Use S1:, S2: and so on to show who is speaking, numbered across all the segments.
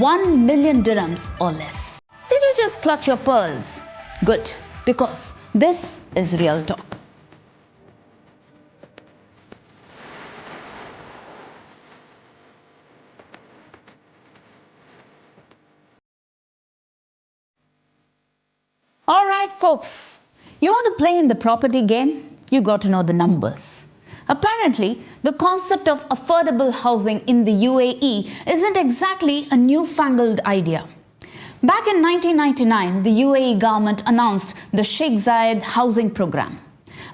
S1: 1 million dirhams or less. Did you just clutch your pearls? Good, because this is real talk. Alright folks, you want to play in the property game? You got to know the numbers. Apparently, the concept of affordable housing in the UAE isn't exactly a newfangled idea. Back in 1999, the UAE government announced the Sheikh Zayed housing program,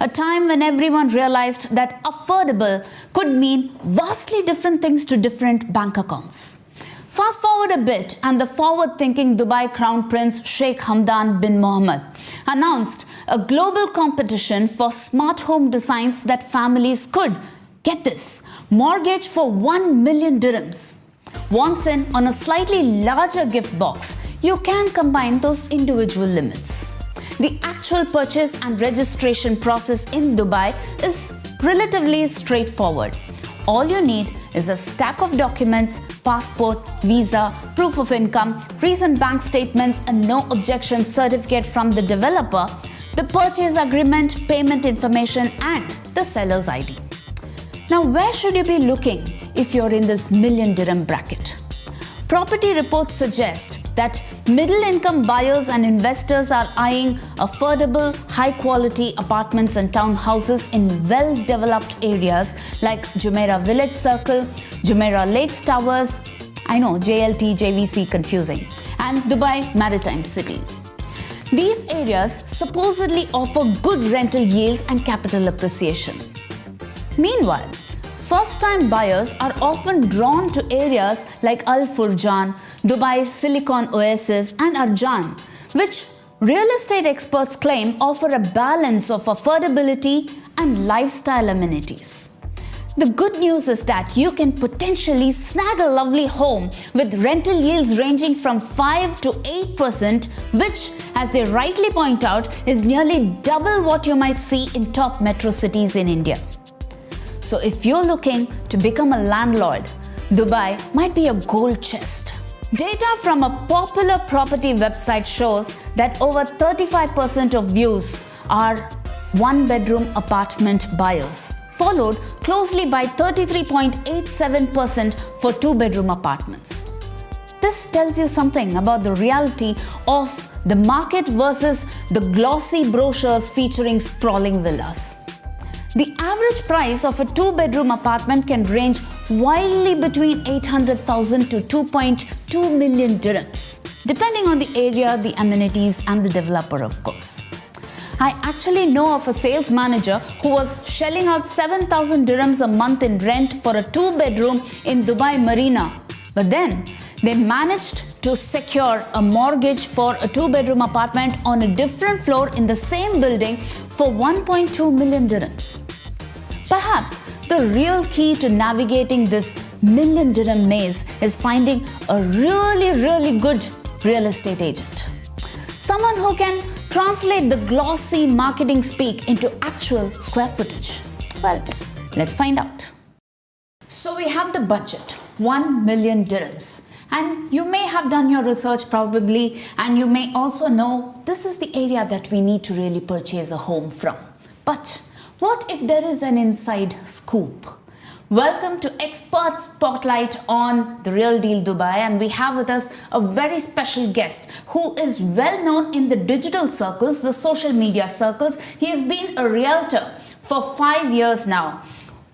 S1: a time when everyone realized that affordable could mean vastly different things to different bank accounts. Fast forward a bit and the forward-thinking Dubai Crown Prince Sheikh Hamdan bin Mohammed announced a global competition for smart home designs that families could, get this, mortgage for 1 million dirhams. Once in on a slightly larger gift box, you can combine those individual limits. The actual purchase and registration process in Dubai is relatively straightforward. All you need is a stack of documents, passport, visa, proof of income, recent bank statements, and no objection certificate from the developer, the purchase agreement, payment information, and the seller's ID. Now, where should you be looking if you're in this million dirham bracket? Property reports suggest that middle-income buyers and investors are eyeing affordable, high-quality apartments and townhouses in well-developed areas like Jumeirah Village Circle, Jumeirah Lakes Towers, I know JLT, JVC confusing, and Dubai Maritime City. These areas supposedly offer good rental yields and capital appreciation. Meanwhile, first-time buyers are often drawn to areas like Al Furjan, Dubai's Silicon Oasis, and Arjan, which real estate experts claim offer a balance of affordability and lifestyle amenities. The good news is that you can potentially snag a lovely home with rental yields ranging from 5 to 8%, which, as they rightly point out, is nearly double what you might see in top metro cities in India. So if you're looking to become a landlord, Dubai might be a gold chest. Data from a popular property website shows that over 35% of views are one-bedroom apartment buyers, followed closely by 33.87% for two-bedroom apartments. This tells you something about the reality of the market versus the glossy brochures featuring sprawling villas. The average price of a two-bedroom apartment can range wildly between 800,000 to 2.2 million dirhams, depending on the area, the amenities, and the developer, of course. I actually know of a sales manager who was shelling out 7,000 dirhams a month in rent for a two-bedroom in Dubai Marina, but then they managed to secure a mortgage for a two-bedroom apartment on a different floor in the same building for 1.2 million dirhams. Perhaps the real key to navigating this million dirham maze is finding a really good real estate agent. Someone who can translate the glossy marketing speak into actual square footage. Well, let's find out. So we have the budget, 1 million dirhams. And you may have done your research probably, and you may also know this is the area that we need to really purchase a home from. But what if there is an inside scoop? Welcome to Expert Spotlight on The Real Deal Dubai, and we have with us a very special guest who is well known in the digital circles, the social media circles. He has been a realtor for 5 years now.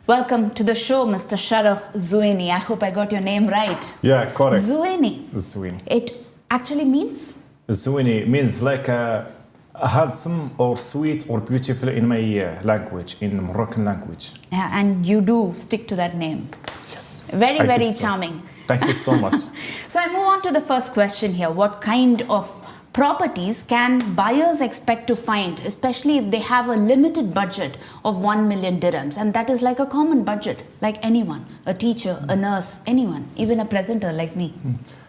S1: Welcome to the show, Mr. Sharaf Zuini. I hope I got your name right.
S2: Yeah, correct.
S1: Zuini.
S2: Zuini.
S1: It actually means?
S2: Zuini means like a handsome or sweet or beautiful in my language, in Moroccan language.
S1: Yeah, and you do stick to that name.
S2: Yes.
S1: Very charming.
S2: Thank you so much.
S1: So I move on to the first question here. What kind of properties can buyers expect to find, especially if they have a limited budget of 1 million dirhams? And that is like a common budget, like anyone, a teacher, a nurse, anyone, even a presenter like me.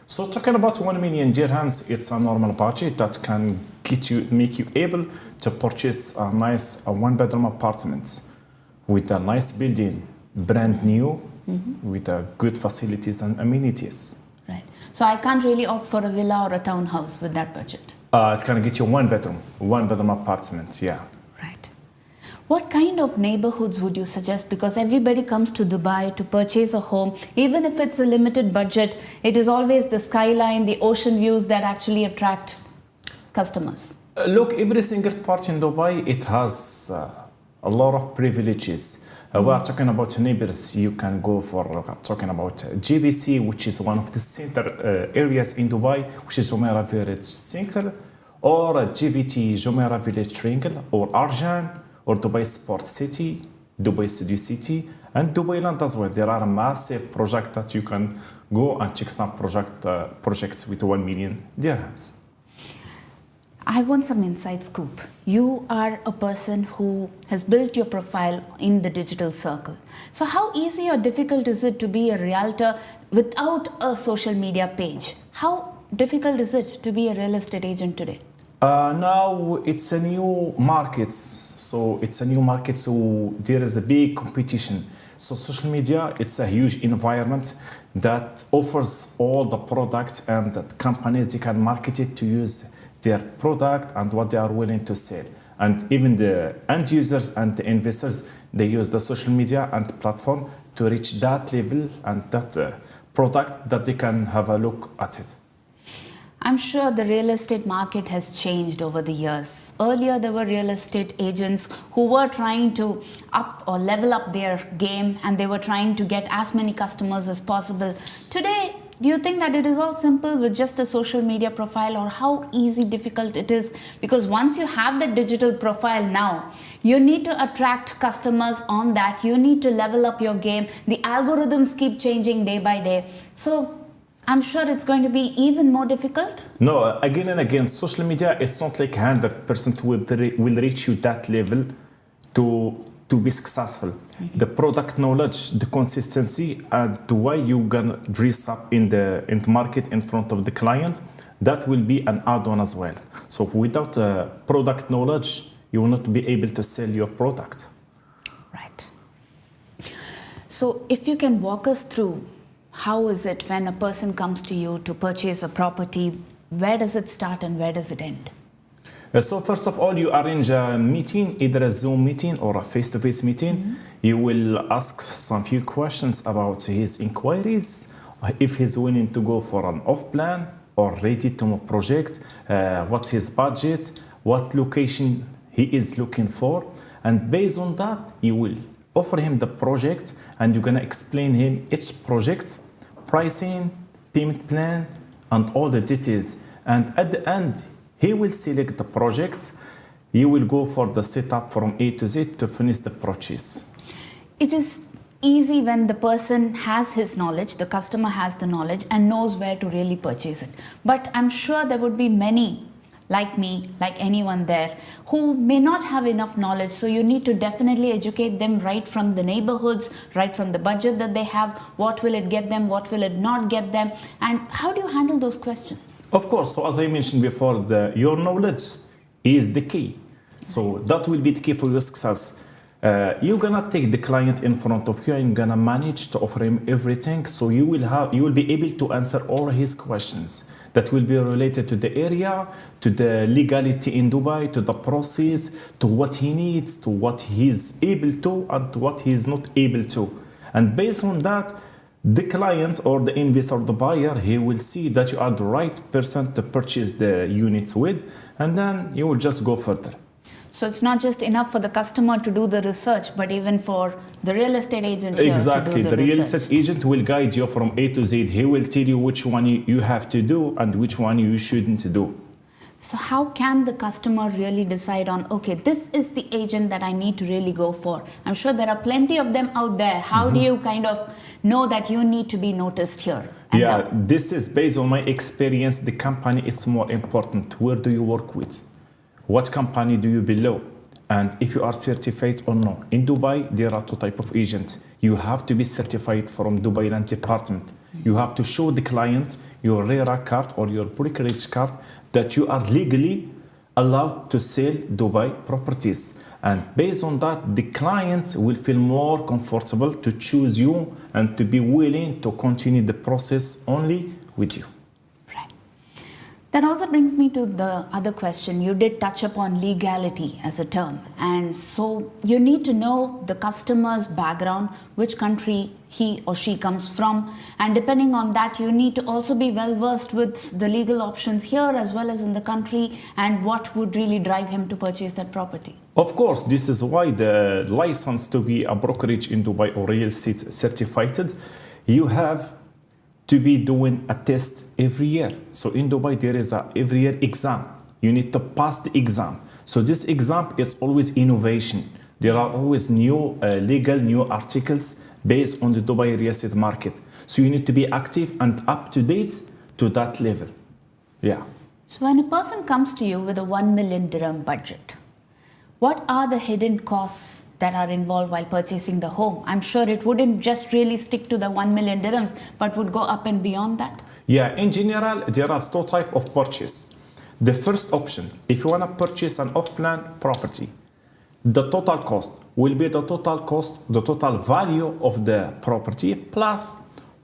S2: So talking about 1 million dirhams, it's a normal budget that can make you able to purchase a nice one-bedroom apartment with a nice building, brand new, with good facilities and amenities.
S1: Right. So I can't really opt for a villa or a townhouse with that budget.
S2: It can get you one bedroom apartment, yeah.
S1: Right. What kind of neighborhoods would you suggest? Because everybody comes to Dubai to purchase a home. Even if it's a limited budget, it is always the skyline, the ocean views that actually attract customers.
S2: Look, every single part in Dubai, it has a lot of privileges. We are talking about neighbors. You can go for talking about GVC, which is one of the center areas in Dubai, which is Jumeirah Village Single, or GVT, Jumeirah Village Triangle, or Arjan, or Dubai Sport City, Dubai Studio City, and Dubai Land as well. There are massive projects that you can go and check some projects with 1 million dirhams.
S1: I want some inside scoop. You are a person who has built your profile in the digital circle. So how easy or difficult is it to be a realtor without a social media page? How difficult is it to be a real estate agent today?
S2: Now it's a new market. So there is a big competition. So social media, it's a huge environment that offers all the products, and that companies, they can market it to use their product and what they are willing to sell. And even the end users and the investors, they use the social media and platform to reach that level and that product that they can have a look at it.
S1: I'm sure the real estate market has changed over the years. Earlier, there were real estate agents who were trying to up or level up their game, and they were trying to get as many customers as possible. Today, do you think that it is all simple with just a social media profile, or how easy, difficult it is? Because once you have the digital profile now, you need to attract customers on that. You need to level up your game. The algorithms keep changing day by day. So I'm sure it's going to be even more difficult.
S2: No, again and again, social media, it's not like 100% will reach you that level to be successful. Mm-hmm. The product knowledge, the consistency, and the way you gonna dress up in the market in front of the client, that will be an add-on as well. So without product knowledge, you will not be able to sell your product.
S1: Right. So if you can walk us through, how is it when a person comes to you to purchase a property? Where does it start and where does it end?
S2: So first of all, you arrange a meeting, either a Zoom meeting or a face-to-face meeting. Mm-hmm. You will ask some few questions about his inquiries, if he's willing to go for an off-plan or ready-to-move project, what's his budget, what location he is looking for. And based on that, you will offer him the project, and you're gonna explain him each project, pricing, payment plan, and all the details. And at the end, he will select the project. You will go for the setup from A to Z to finish the purchase.
S1: It is easy when the person has his knowledge, the customer has the knowledge and knows where to really purchase it. But I'm sure there would be many like me, like anyone there, who may not have enough knowledge. So you need to definitely educate them right from the neighborhoods, right from the budget that they have. What will it get them? What will it not get them? And how do you handle those questions?
S2: Of course. So as I mentioned before, your knowledge is the key. So that will be the key for your success. You're gonna take the client in front of you and you're gonna manage to offer him everything. So you will be able to answer all his questions that will be related to the area, to the legality in Dubai, to the process, to what he needs, to what he's able to, and to what he's not able to. And based on that, the client or the investor or the buyer, he will see that you are the right person to purchase the unit with, and then you will just go further.
S1: So it's not just enough for the customer to do the research, but even for the real estate agent here
S2: exactly.
S1: to do the
S2: real
S1: research.
S2: estate agent will guide you from A to Z. He will tell you which one you have to do and which one you shouldn't do.
S1: So how can the customer really decide on, okay, this is the agent that I need to really go for? I'm sure there are plenty of them out there. How do you kind of know that you need to be noticed here?
S2: Yeah, this is based on my experience. The company is more important. Where do you work with? What company do you belong? And if you are certified or no. In Dubai, there are two types of agents. You have to be certified from Dubai Land Department. You have to show the client your RERA card or your brokerage card that you are legally allowed to sell Dubai properties. And based on that, the clients will feel more comfortable to choose you and to be willing to continue the process only with you.
S1: That also brings me to the other question. You did touch upon legality as a term. And so you need to know the customer's background, which country he or she comes from. And depending on that, you need to also be well versed with the legal options here as well as in the country and what would really drive him to purchase that property.
S2: Of course, this is why the license to be a brokerage in Dubai or real estate certified, you have to be doing a test every year. So in Dubai, there is a every year exam. You need to pass the exam. So this exam is always innovation. There are always new legal, new articles based on the Dubai real estate market. So you need to be active and up to date to that level. Yeah.
S1: So when a person comes to you with a 1 million dirham budget, what are the hidden costs that are involved while purchasing the home? I'm sure it wouldn't just really stick to the 1 million dirhams, but would go up and beyond that.
S2: Yeah, in general, there are two types of purchase. The first option, if you want to purchase an off-plan property, the total cost will be the total value of the property plus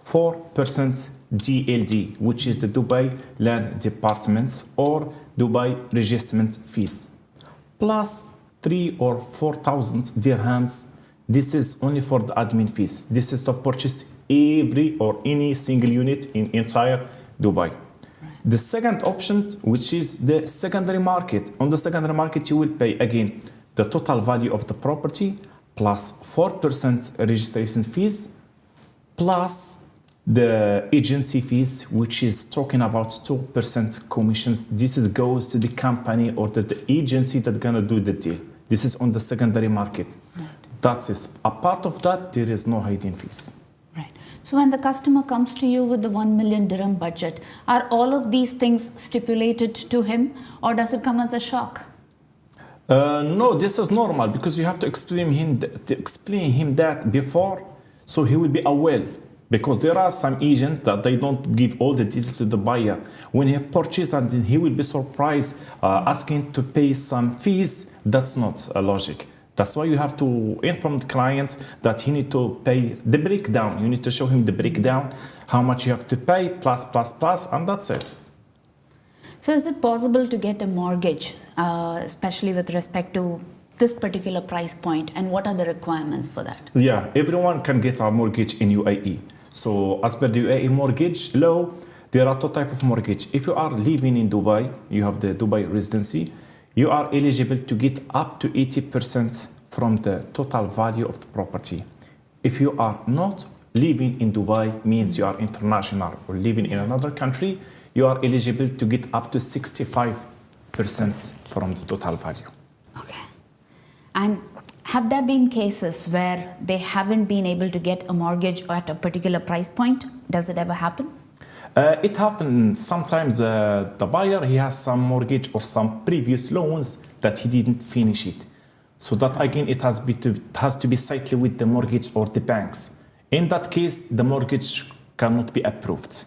S2: 4% DLD, which is the Dubai Land Department or Dubai Registration fees, plus 3,000 or 4,000 dirhams. This is only for the admin fees. This is to purchase every or any single unit in entire Dubai. The second option, which is the secondary market. On the secondary market, you will pay again the total value of the property plus 4% registration fees plus the agency fees, which is talking about 2% commissions. This goes to the company or the agency that's gonna do the deal. This is on the secondary market.
S1: Right.
S2: That's it. Apart of that, there is no hidden fees.
S1: Right. So when the customer comes to you with the 1 million dirham budget, are all of these things stipulated to him, or does it come as a shock?
S2: No, this is normal because you have to explain him that before, so he will be aware. Because there are some agents that they don't give all the details to the buyer. When he purchases, and then he will be surprised asking to pay some fees. That's not a logic. That's why you have to inform the client that he need to pay the breakdown. You need to show him the breakdown, how much you have to pay, plus, and that's it.
S1: So is it possible to get a mortgage, especially with respect to this particular price point, and what are the requirements for that?
S2: Yeah, everyone can get a mortgage in UAE. So as per the UAE mortgage law, there are two types of mortgage. If you are living in Dubai, you have the Dubai Residency, you are eligible to get up to 80% from the total value of the property. If you are not living in Dubai, means you are international or living in another country, you are eligible to get up to 65% from the total value.
S1: Okay. And have there been cases where they haven't been able to get a mortgage at a particular price point? Does it ever happen?
S2: It happens sometimes. The buyer, he has some mortgage or some previous loans that he didn't finish it. So that again, it has to be settled with the mortgage or the banks. In that case, the mortgage cannot be approved.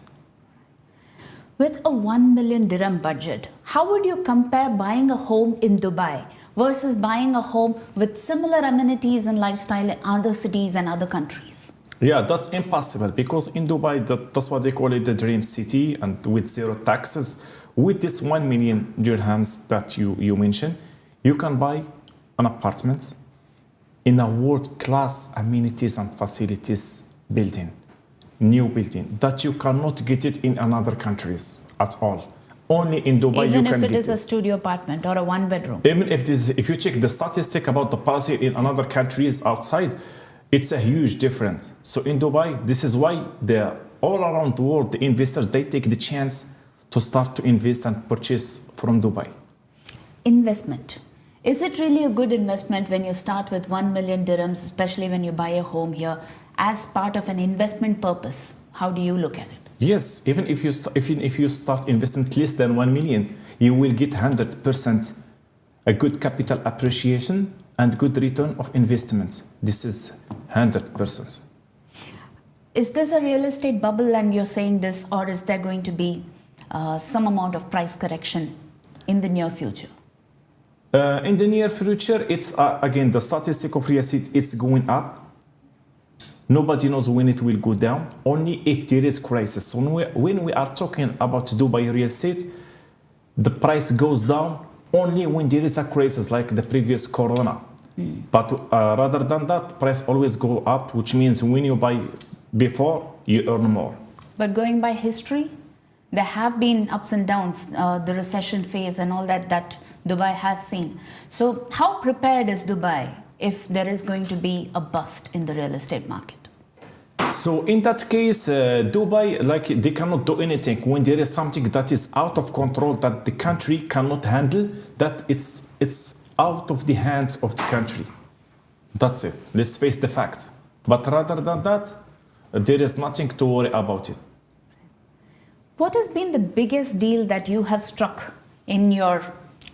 S1: With a 1 million dirham budget, how would you compare buying a home in Dubai versus buying a home with similar amenities and lifestyle in other cities and other countries?
S2: Yeah, that's impossible because in Dubai, that's what they call it, the dream city, and with zero taxes. With this 1 million dirhams that you mentioned, you can buy an apartment in a world-class amenities and facilities building, new building, that you cannot get it in other countries at all. Only in Dubai
S1: even
S2: you can
S1: if
S2: get
S1: it is a studio apartment or a one-bedroom.
S2: Even if you check the statistic about the policy in other countries outside, it's a huge difference. So in Dubai, this is why all around the world, the investors, they take the chance to start to invest and purchase from Dubai.
S1: Investment. Is it really a good investment when you start with 1 million dirhams, especially when you buy a home here, as part of an investment purpose? How do you look at it?
S2: Yes, even if you start investing less than 1 million, you will get 100% a good capital appreciation and good return of investment. This is 100%.
S1: Is this a real estate bubble and you're saying this, or is there going to be some amount of price correction in the near future?
S2: In the near future, it's again the statistic of real estate, it's going up. Nobody knows when it will go down, only if there is crisis. So when we are talking about Dubai real estate, The price goes down only when there is a crisis like the previous corona. But rather than that, price always go up, which means when you buy before, you earn more.
S1: But going by history, there have been ups and downs, the recession phase and all that Dubai has seen. So how prepared is Dubai if there is going to be a bust in the real estate market?
S2: So in that case, Dubai, like they cannot do anything when there is something that is out of control that the country cannot handle. That it's out of the hands of the country. That's it. Let's face the fact. But rather than that, there is nothing to worry about it.
S1: What has been the biggest deal that you have struck in your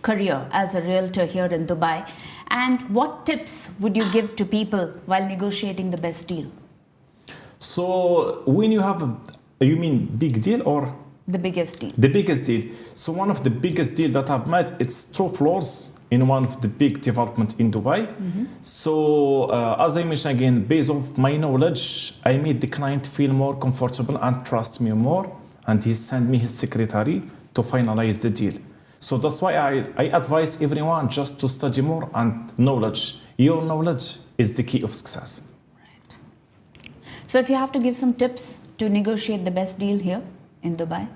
S1: career as a realtor here in Dubai? And what tips would you give to people while negotiating the best deal?
S2: So when you have, you mean big deal or?
S1: The biggest deal.
S2: The biggest deal. So one of the biggest deal that I've made, it's 2 floors in one of the big development in Dubai. So as I mentioned again, based on my knowledge, I made the client feel more comfortable and trust me more. And he sent me his secretary to finalize the deal. So that's why I advise everyone just to study more and knowledge. Your knowledge is the key of success.
S1: Right. So if you have to give some tips to negotiate the best deal here in Dubai?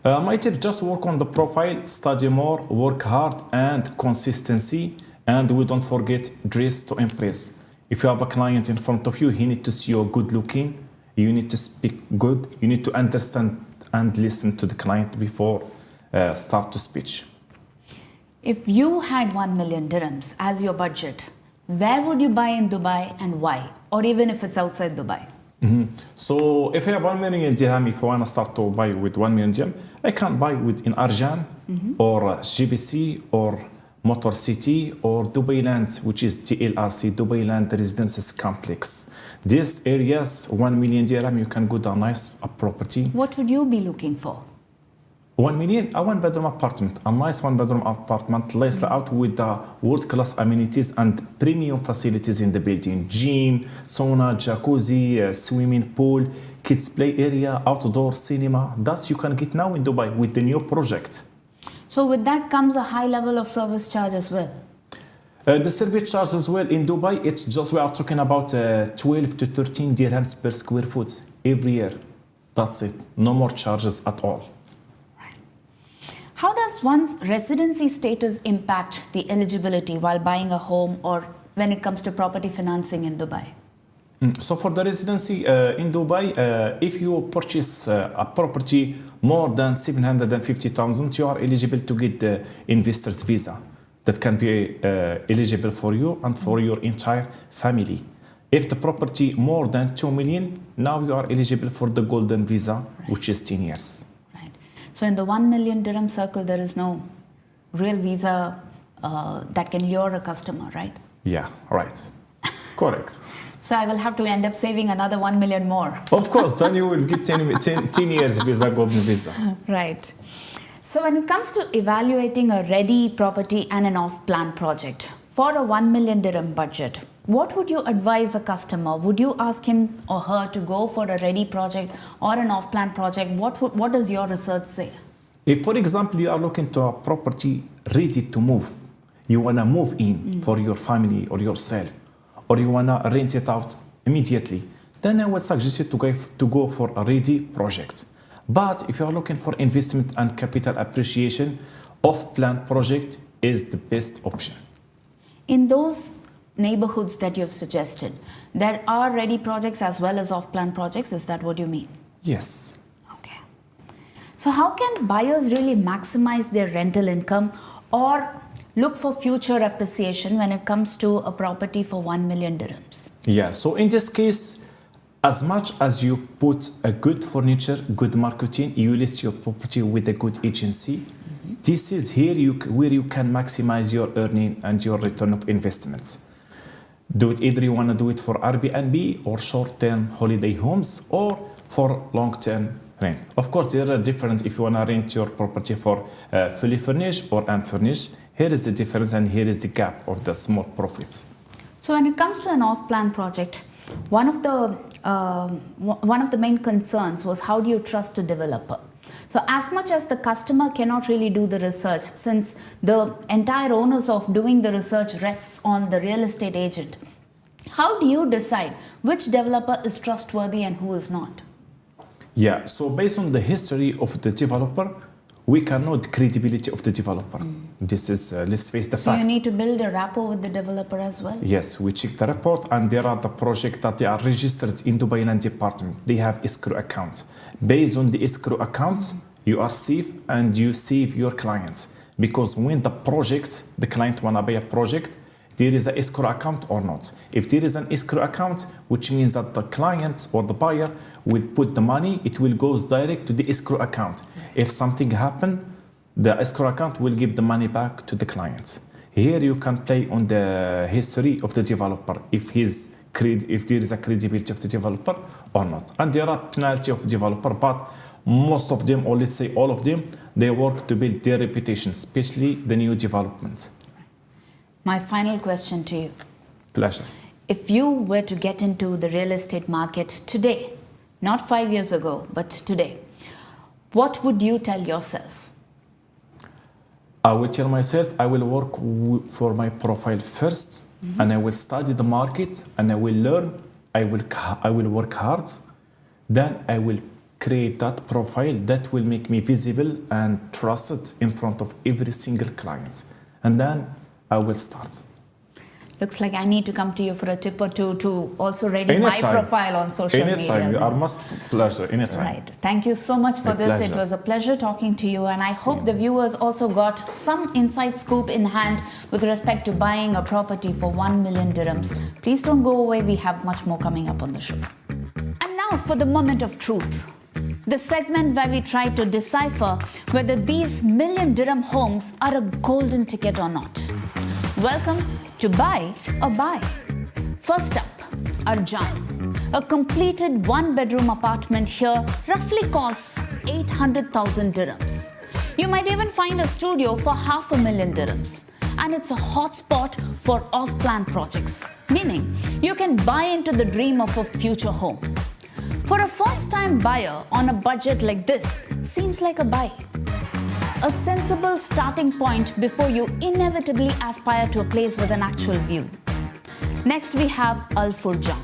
S2: My tip, just work on the profile, study more, work hard and consistency. And we don't forget dress to impress. If you have a client in front of you, he needs to see you good looking. You need to speak good. You need to understand and listen to the client before start to speech.
S1: If you had 1 million dirhams as your budget, where would you buy in Dubai and why? Or even if it's outside Dubai?
S2: So if I have 1 million dirham, if I want to start to buy with 1 million dirham, I can buy with in Arjan or GBC or Motor City or Dubai Land, which is TLRC, Dubai Land Residency Complex. These areas, 1 million dirham, you can get a nice property.
S1: What would you be looking for?
S2: 1 million, a 1-bedroom apartment, a nice 1-bedroom apartment, laid out with the world-class amenities and premium facilities in the building. Gym, sauna, jacuzzi, swimming pool, kids play area, outdoor cinema. That you can get now in Dubai with the new project.
S1: So with that comes a high level of service charge as well?
S2: The service charge as well in Dubai, it's just we are talking about 12 to 13 dirhams per square foot every year. That's it. No more charges at all.
S1: How does one's residency status impact the eligibility while buying a home or when it comes to property financing in Dubai?
S2: So for the residency in Dubai, if you purchase a property more than 750,000, you are eligible to get the investor's visa. That can be eligible for you and for your entire family. If the property more than 2 million, now you are eligible for the golden visa, which is 10 years.
S1: So in the 1 million dirham circle, there is no real visa that can lure a customer, right?
S2: Yeah, right. Correct.
S1: So I will have to end up saving another 1 million more.
S2: Of course, then you will get 10 years visa, golden visa.
S1: Right. So when it comes to evaluating a ready property and an off-plan project, for a 1 million dirham budget, what would you advise a customer? Would you ask him or her to go for a ready project or an off-plan project? What does your research say?
S2: If, for example, you are looking to a property ready to move, you want to move in for your family or yourself, or you want to rent it out immediately, then I would suggest you to go for a ready project. But if you are looking for investment and capital appreciation, off-plan project is the best option.
S1: In those neighborhoods that you've suggested, there are ready projects as well as off-plan projects. Is that what you mean?
S2: Yes.
S1: Okay. So how can buyers really maximize their rental income or look for future appreciation when it comes to a property for 1 million dirhams?
S2: Yeah, so in this case, as much as you put a good furniture, good marketing, you list your property with a good agency, this is here where you can maximize your earning and your return of investments. Do it either you want to do it for Airbnb or short-term holiday homes or for long-term rent. Of course, there are different if you want to rent your property for fully furnished or unfurnished. Here is the difference and here is the gap or the small profits.
S1: So when it comes to an off-plan project, one of the main concerns was how do you trust a developer? So as much as the customer cannot really do the research, since the entire onus of doing the research rests on the real estate agent, how do you decide which developer is trustworthy and who is not?
S2: Yeah, so based on the history of the developer, we can know the credibility of the developer. This is, let's face the
S1: So
S2: fact.
S1: you need to build a rapport with the developer as well?
S2: Yes, we check the report, and there are the projects that they are registered in Dubai Land Department. They have escrow account. Based on the escrow account, you are safe and you save your client. Because when the project, the client wanna buy a project, there is an escrow account or not. If there is an escrow account, which means that the client or the buyer will put the money, it will go direct to the escrow account. If something happen, the escrow account will give the money back to the client. Here you can play on the history of the developer, if there is a credibility of the developer or not. And there are plenty of developer, but most of them, or let's say all of them, they work to build their reputation, especially the new development.
S1: My final question to you.
S2: Pleasure.
S1: If you were to get into the real estate market today, not 5 years ago, but today, what would you tell yourself?
S2: I will tell myself I will work for my profile first, and I will study the market, and I will learn. I will work hard. Then I will create that profile that will make me visible and trusted in front of every single client. And then I will start.
S1: Looks like I need to come to you for a tip or two to also ready my
S2: Anytime.
S1: profile on social media.
S2: Anytime, you are most pleasure. Anytime.
S1: Right. Thank you so much for
S2: My
S1: this. It
S2: pleasure.
S1: was a pleasure talking to you, and I hope the viewers also got some inside scoop in hand with respect to buying a property for 1 million dirhams. Please don't go away. We have much more coming up on the show. And now for the moment of truth. The segment where we try to decipher whether these million dirham homes are a golden ticket or not. Welcome to Buy or Buy. First up, Arjan. A completed one-bedroom apartment here roughly costs 800,000 dirhams. You might even find a studio for 500,000 dirhams. And it's a hotspot for off-plan projects, meaning you can buy into the dream of a future home. For a first-time buyer on a budget like this, seems like a buy. A sensible starting point before you inevitably aspire to a place with an actual view. Next we have Al Furjan.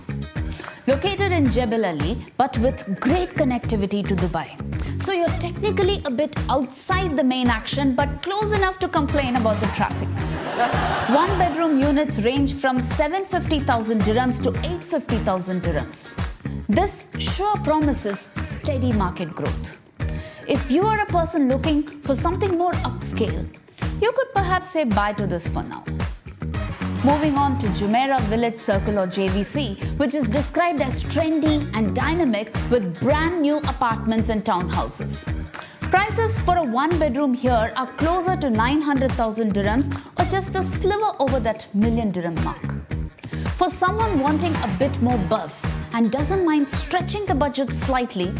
S1: Located in Jebel Ali, but with great connectivity to Dubai. So you're technically a bit outside the main action, but close enough to complain about the traffic. One-bedroom units range from 750,000 dirhams to 850,000 dirhams. This sure promises steady market growth. If you are a person looking for something more upscale, you could perhaps say bye to this for now. Moving on to Jumeirah Village Circle or JVC, which is described as trendy and dynamic with brand new apartments and townhouses. Prices for a one-bedroom here are closer to 900,000 dirhams or just a sliver over that million dirham mark. For someone wanting a bit more buzz and doesn't mind stretching the budget slightly,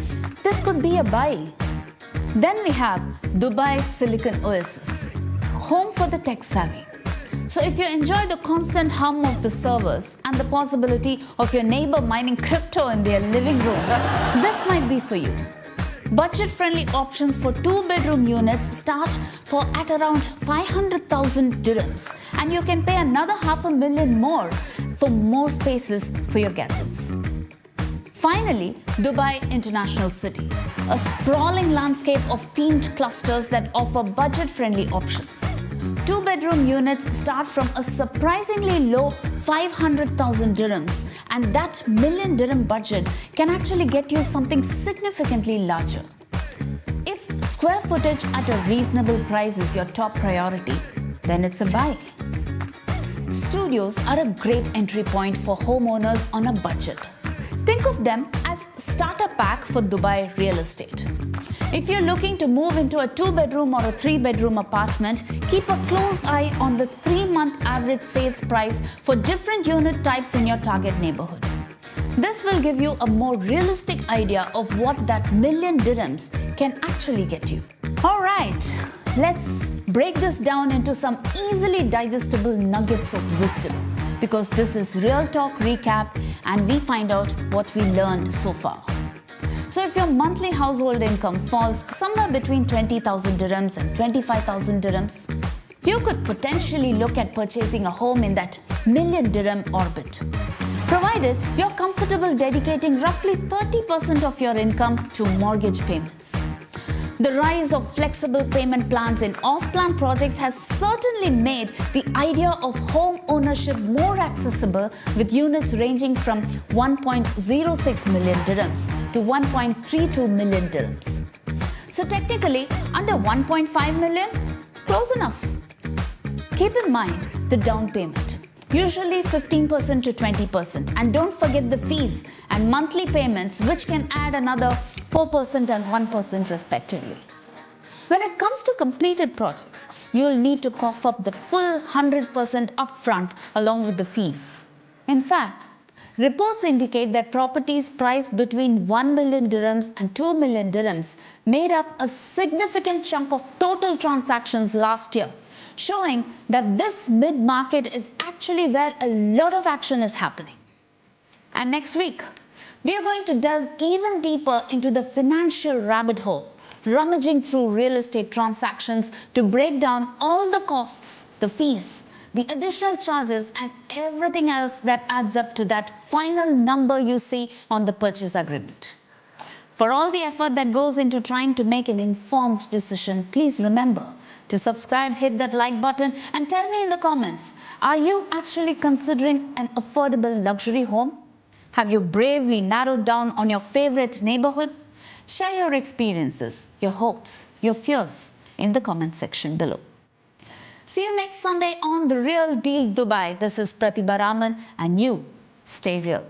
S1: this could be a buy. Then we have Dubai Silicon Oasis, home for the tech savvy. So if you enjoy the constant hum of the servers and the possibility of your neighbor mining crypto in their living room, this might be for you. Budget-friendly options for two-bedroom units start at around 500,000 dirhams, and you can pay another 500,000 more for more spaces for your gadgets. Finally, Dubai International City, a sprawling landscape of themed clusters that offer budget-friendly options. Two-bedroom units start from a surprisingly low 500,000 dirhams, and that million dirham budget can actually get you something significantly larger. If square footage at a reasonable price is your top priority, then it's a buy. Studios are a great entry point for homeowners on a budget. Think of them as starter pack for Dubai real estate. If you're looking to move into a two-bedroom or a three-bedroom apartment, keep a close eye on the 3-month average sales price for different unit types in your target neighborhood. This will give you a more realistic idea of what that million dirhams can actually get you. All right, let's break this down into some easily digestible nuggets of wisdom, because this is Real Talk Recap and we find out what we learned so far. So if your monthly household income falls somewhere between 20,000 dirhams and 25,000 dirhams, you could potentially look at purchasing a home in that million dirham orbit, provided you're comfortable dedicating roughly 30% of your income to mortgage payments. The rise of flexible payment plans in off-plan projects has certainly made the idea of home ownership more accessible, with units ranging from 1.06 million dirhams to 1.32 million dirhams. So technically, under 1.5 million, close enough. Keep in mind the down payment, usually 15% to 20%, and don't forget the fees and monthly payments, which can add another 4% and 1% respectively. When it comes to completed projects, you'll need to cough up the full 100% upfront along with the fees. In fact, reports indicate that properties priced between 1 million dirhams and 2 million dirhams made up a significant chunk of total transactions last year, showing that this mid-market is actually where a lot of action is happening. And next week, we are going to delve even deeper into the financial rabbit hole, rummaging through real estate transactions to break down all the costs, the fees, the additional charges, and everything else that adds up to that final number you see on the purchase agreement. For all the effort that goes into trying to make an informed decision, please remember to subscribe, hit that like button, and tell me in the comments, are you actually considering an affordable luxury home? Have you bravely narrowed down on your favorite neighborhood? Share your experiences, your hopes, your fears in the comment section below. See you next Sunday on The Real Deal Dubai. This is Pratibha Raman, and you stay real.